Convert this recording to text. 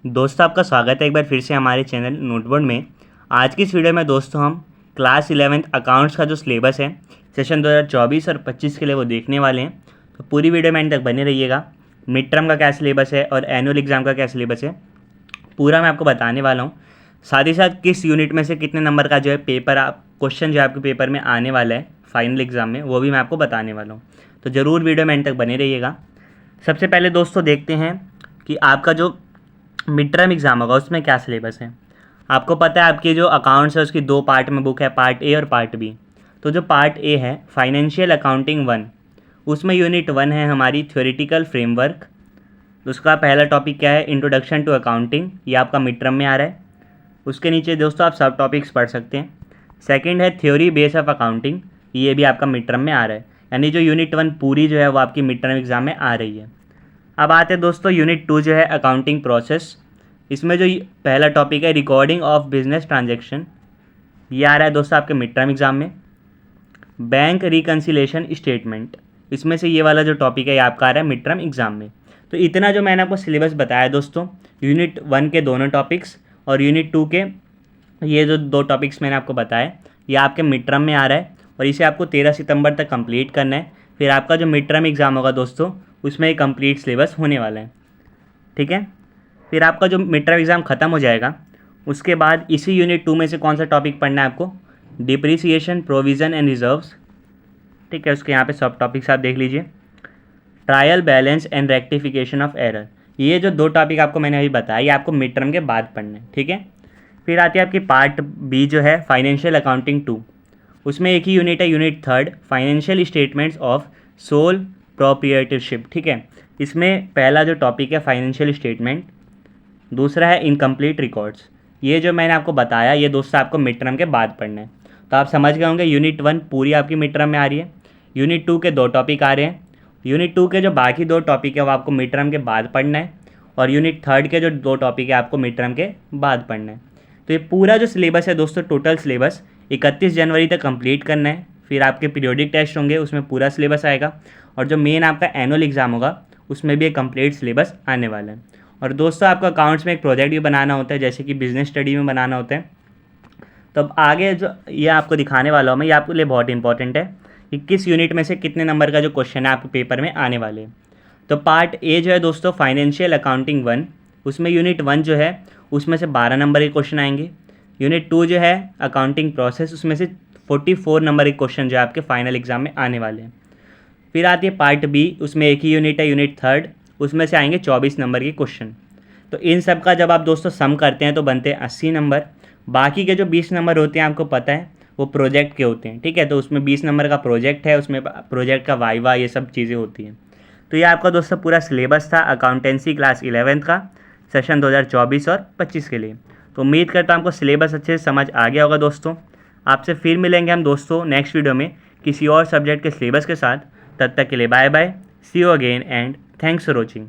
दोस्तों आपका स्वागत है एक बार फिर से हमारे चैनल नोटबोर्ड में। आज की इस वीडियो में दोस्तों हम क्लास 11th अकाउंट्स का जो सिलेबस है सेशन 2024 और 25 के लिए वो देखने वाले हैं। तो पूरी वीडियो में एंड तक बने रहिएगा। मिड टर्म का क्या सिलेबस है और एनुअल एग्ज़ाम का क्या सिलेबस है पूरा मैं आपको बताने वाला हूँ। साथ ही साथ किस यूनिट में से कितने नंबर का जो है पेपर क्वेश्चन जो आपके पेपर में आने वाला है फाइनल एग्ज़ाम में, वो भी मैं आपको बताने वाला हूँ। तो ज़रूर वीडियो में एंड तक बने रहिएगा। सबसे पहले दोस्तों देखते हैं कि आपका जो मिड टर्म एग्ज़ाम होगा उसमें क्या सिलेबस है। आपको पता है आपके जो अकाउंट्स है उसकी दो पार्ट में बुक है, पार्ट ए और पार्ट बी। तो जो पार्ट ए है फाइनेंशियल अकाउंटिंग 1, उसमें यूनिट 1 है हमारी थ्योरेटिकल फ्रेमवर्क। उसका पहला टॉपिक क्या है, इंट्रोडक्शन टू अकाउंटिंग, ये आपका मिड टर्म में आ रहा है। उसके नीचे दोस्तों आप सब टॉपिक्स पढ़ सकते हैं। सेकंड है थ्योरी बेस ऑफ अकाउंटिंग, ये भी आपका मिड टर्म में आ रहा है। यानी जो यूनिट 1 पूरी जो है वो आपकी मिड टर्म एग्ज़ाम में आ रही है। अब आते हैं दोस्तों यूनिट 2 जो है अकाउंटिंग प्रोसेस। इसमें जो पहला टॉपिक है रिकॉर्डिंग ऑफ बिजनेस ट्रांजैक्शन, ये आ रहा है दोस्तों आपके मिड टर्म एग्ज़ाम में। बैंक रिकन्सिलेशन स्टेटमेंट, इसमें से ये वाला जो टॉपिक है ये आपका आ रहा है मिड टर्म एग्ज़ाम में। तो इतना जो मैंने आपको सिलेबस बताया दोस्तों, यूनिट 1 के दोनों टॉपिक्स और यूनिट 2 के ये जो दो टॉपिक्स मैंने आपको बताए, ये आपके मिड टर्म में आ रहा है और इसे आपको 13 सितंबर तक कंप्लीट करना है। फिर आपका जो मिड टर्म एग्ज़ाम होगा दोस्तों उसमें एक कंप्लीट सिलेबस होने वाला है, ठीक है। फिर आपका जो मिड टर्म एग्ज़ाम ख़त्म हो जाएगा उसके बाद इसी यूनिट 2 में से कौन सा टॉपिक पढ़ना है आपको, डिप्रिसिएशन प्रोविज़न एंड रिजर्व्स, ठीक है। उसके यहाँ पे सब टॉपिक्स आप देख लीजिए। Trial balance and rectification of error, ये जो दो टॉपिक आपको मैंने अभी बताया ये आपको मिड टर्म के बाद पढ़ना है, ठीक है। फिर आती है आपकी पार्ट बी जो है फाइनेंशियल अकाउंटिंग 2, उसमें एक ही यूनिट है, unit 3 financial statements of sole proprietorship, ठीक है। इसमें पहला जो टॉपिक है फाइनेंशियल स्टेटमेंट, दूसरा है इनकम्प्लीट रिकॉर्ड्स। ये जो मैंने आपको बताया ये दोस्तों आपको मिड टर्म के बाद पढ़ना है। तो आप समझ गए होंगे यूनिट 1 पूरी आपकी मिड टर्म में आ रही है, यूनिट 2 के दो टॉपिक आ रहे हैं, यूनिट 2 के जो बाकी दो टॉपिक है वो आपको मिड टर्म के बाद पढ़ना है, और यूनिट 3 के जो दो टॉपिक है आपको मिड टर्म के बाद पढ़ना है। तो ये पूरा जो सिलेबस है दोस्तों, टोटल सिलेबस 31 जनवरी तक कंप्लीट करना है। फिर आपके पीरियोडिक टेस्ट होंगे उसमें पूरा सिलेबस आएगा, और जो मेन आपका एनुअल एग्ज़ाम होगा उसमें भी एक कंप्लीट सिलेबस आने वाला है। और दोस्तों आपको अकाउंट्स में एक प्रोजेक्ट भी बनाना होता है, जैसे कि बिजनेस स्टडी में बनाना होता है। तो अब आगे जो ये आपको दिखाने वाला हूँ मैं, ये आपके लिए बहुत इंपॉर्टेंट है कि किस यूनिट में से कितने नंबर का जो क्वेश्चन है आपके पेपर में आने वाले हैं। तो पार्ट ए जो है दोस्तों फाइनेंशियल अकाउंटिंग 1, उसमें यूनिट 1 जो है उसमें से 12 नंबर के क्वेश्चन आएंगे। यूनिट 2 जो है अकाउंटिंग प्रोसेस, उसमें से 44 नंबर के क्वेश्चन जो है आपके फाइनल एग्जाम में आने वाले हैं। फिर आती है पार्ट बी, उसमें एक ही यूनिट है, यूनिट 3, उसमें से आएंगे 24 नंबर के क्वेश्चन। तो इन सब का जब आप दोस्तों सम करते हैं तो बनते हैं 80 नंबर। बाकी के जो 20 नंबर होते हैं आपको पता है वो प्रोजेक्ट के होते हैं, ठीक है। तो उसमें 20 नंबर का प्रोजेक्ट है, उसमें प्रोजेक्ट का वाइवा ये सब चीज़ें होती हैं। तो ये आपका दोस्तों पूरा सिलेबस था अकाउंटेंसी क्लास 11th का सेशन 2024 और 25 के लिए। तो उम्मीद करता हूँ आपको सिलेबस अच्छे से समझ आ गया होगा दोस्तों। आपसे फिर मिलेंगे हम दोस्तों नेक्स्ट वीडियो में किसी और सब्जेक्ट के सिलेबस के साथ। तब तक के लिए bye bye, see you again and thanks for watching.